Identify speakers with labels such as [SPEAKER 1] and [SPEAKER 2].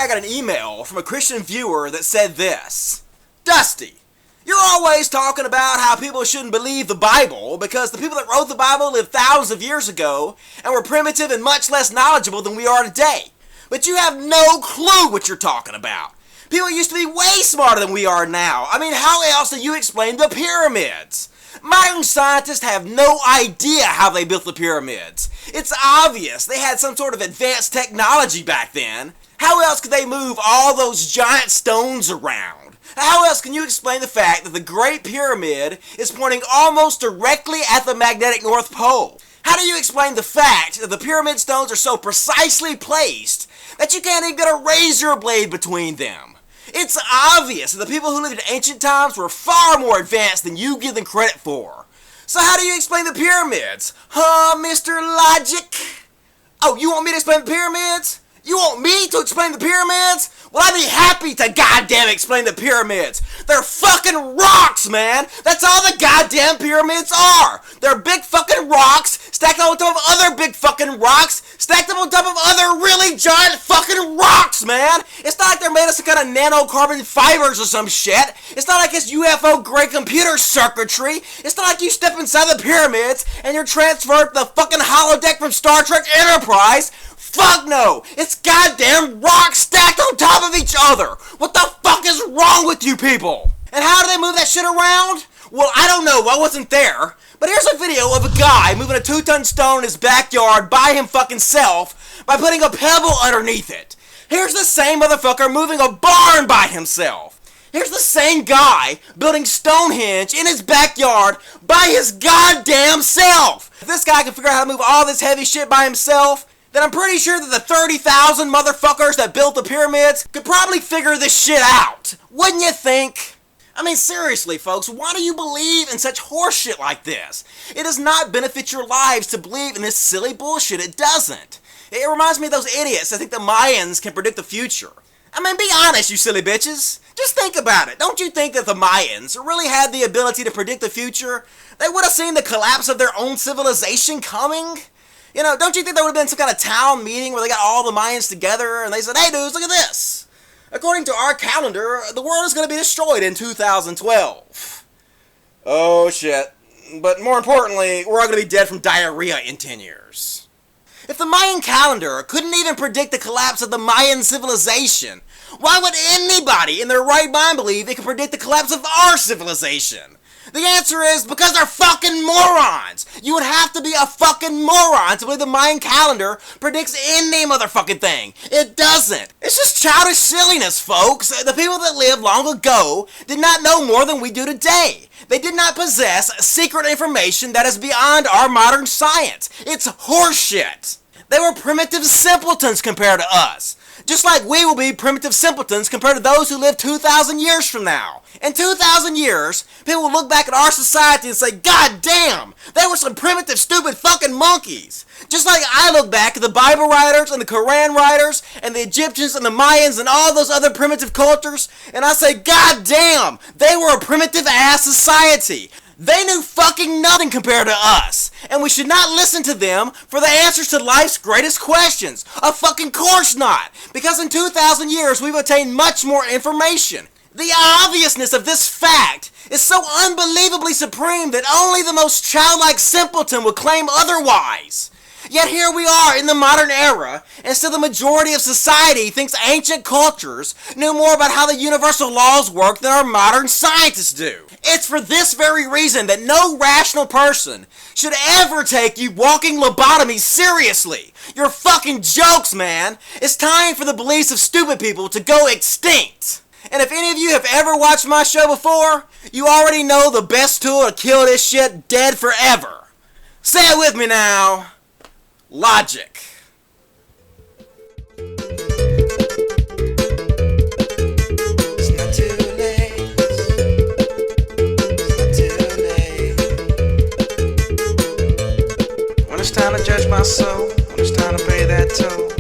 [SPEAKER 1] I got an email from a Christian viewer that said this: Dusty, you're always talking about how people shouldn't believe the Bible because the people that wrote the Bible lived thousands of years ago and were primitive and much less knowledgeable than we are today. But you have no clue what you're talking about. People used to be way smarter than we are now. I mean, how else do you explain the pyramids? Modern scientists have no idea how they built the pyramids. It's obvious they had some sort of advanced technology back then. How else could they move all those giant stones around? How else can you explain the fact that the Great Pyramid is pointing almost directly at the magnetic North Pole? How do you explain the fact that the pyramid stones are so precisely placed that you can't even get a razor blade between them? It's obvious that the people who lived in ancient times were far more advanced than you give them credit for. So how do you explain the pyramids? Huh, Mr. Logic? Oh, you want me to explain the pyramids? You want me to explain the pyramids? Well, I'd be happy to goddamn explain the pyramids. They're fucking rocks, man. That's all the goddamn pyramids are. They're big fucking rocks stacked on top of other big fucking rocks stacked up on top of other really giant fucking rocks, man. It's not like they're made of some kind of nanocarbon fibers or some shit. It's not like it's UFO-grade computer circuitry. It's not like you step inside the pyramids and you're transferred to the fucking holodeck from Star Trek Enterprise. Fuck no! It's goddamn rocks stacked on top of each other! What the fuck is wrong with you people? And how do they move that shit around? Well, I don't know, I wasn't there. But here's a video of a guy moving a 2-ton stone in his backyard by him fucking self by putting a pebble underneath it. Here's the same motherfucker moving a barn by himself. Here's the same guy building Stonehenge in his backyard by his goddamn self. If this guy can figure out how to move all this heavy shit by himself, then I'm pretty sure that the 30,000 motherfuckers that built the pyramids could probably figure this shit out. Wouldn't you think? I mean, seriously, folks, why do you believe in such horseshit like this? It does not benefit your lives to believe in this silly bullshit. It doesn't. It reminds me of those idiots that think the Mayans can predict the future. I mean, be honest, you silly bitches. Just think about it. Don't you think that the Mayans really had the ability to predict the future? They would have seen the collapse of their own civilization coming? You know, don't you think there would have been some kind of town meeting where they got all the Mayans together and they said, hey dudes, look at this. According to our calendar, the world is going to be destroyed in 2012. Oh shit. But more importantly, we're all going to be dead from diarrhea in 10 years. If the Mayan calendar couldn't even predict the collapse of the Mayan civilization, why would anybody in their right mind believe they could predict the collapse of our civilization? The answer is because they're fucking morons! You would have to be a fucking moron to believe the Mayan calendar predicts any motherfucking thing. It doesn't. It's just childish silliness, folks. The people that lived long ago did not know more than we do today. They did not possess secret information that is beyond our modern science. It's horseshit. They were primitive simpletons compared to us. Just like we will be primitive simpletons compared to those who live 2,000 years from now. In 2,000 years, people will look back at our society and say, God damn, they were some primitive, stupid fucking monkeys. Just like I look back at the Bible writers and the Quran writers and the Egyptians and the Mayans and all those other primitive cultures, and I say, God damn, they were a primitive ass society. They knew fucking nothing compared to us, and we should not listen to them for the answers to life's greatest questions. Of fucking course not, because in 2,000 years we've attained much more information. The obviousness of this fact is so unbelievably supreme that only the most childlike simpleton would claim otherwise. Yet here we are in the modern era, and still the majority of society thinks ancient cultures knew more about how the universal laws work than our modern scientists do. It's for this very reason that no rational person should ever take you walking lobotomies seriously. You're fucking jokes, man. It's time for the beliefs of stupid people to go extinct. And if any of you have ever watched my show before, you already know the best tool to kill this shit dead forever. Say it with me now. Logic.
[SPEAKER 2] It's not too late. It's not too late. When it's time to judge my soul, when it's time to pay that toll,